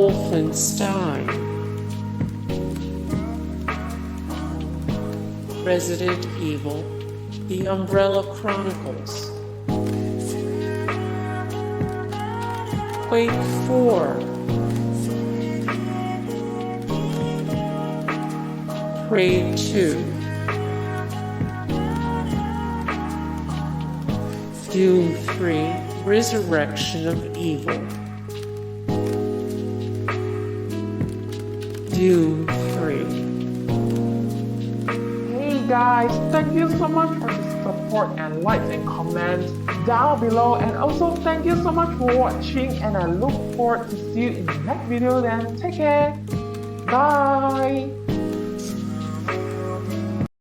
Wolfenstein, Resident Evil, The Umbrella Chronicles, Quake 4, Prey 2, Doom 3, Resurrection of Evil, Doom 3. Hey guys, thank you so much for the support and likes and comments down below, and also thank you so much for watching, and I look forward to see you in the next video. Then take care, bye.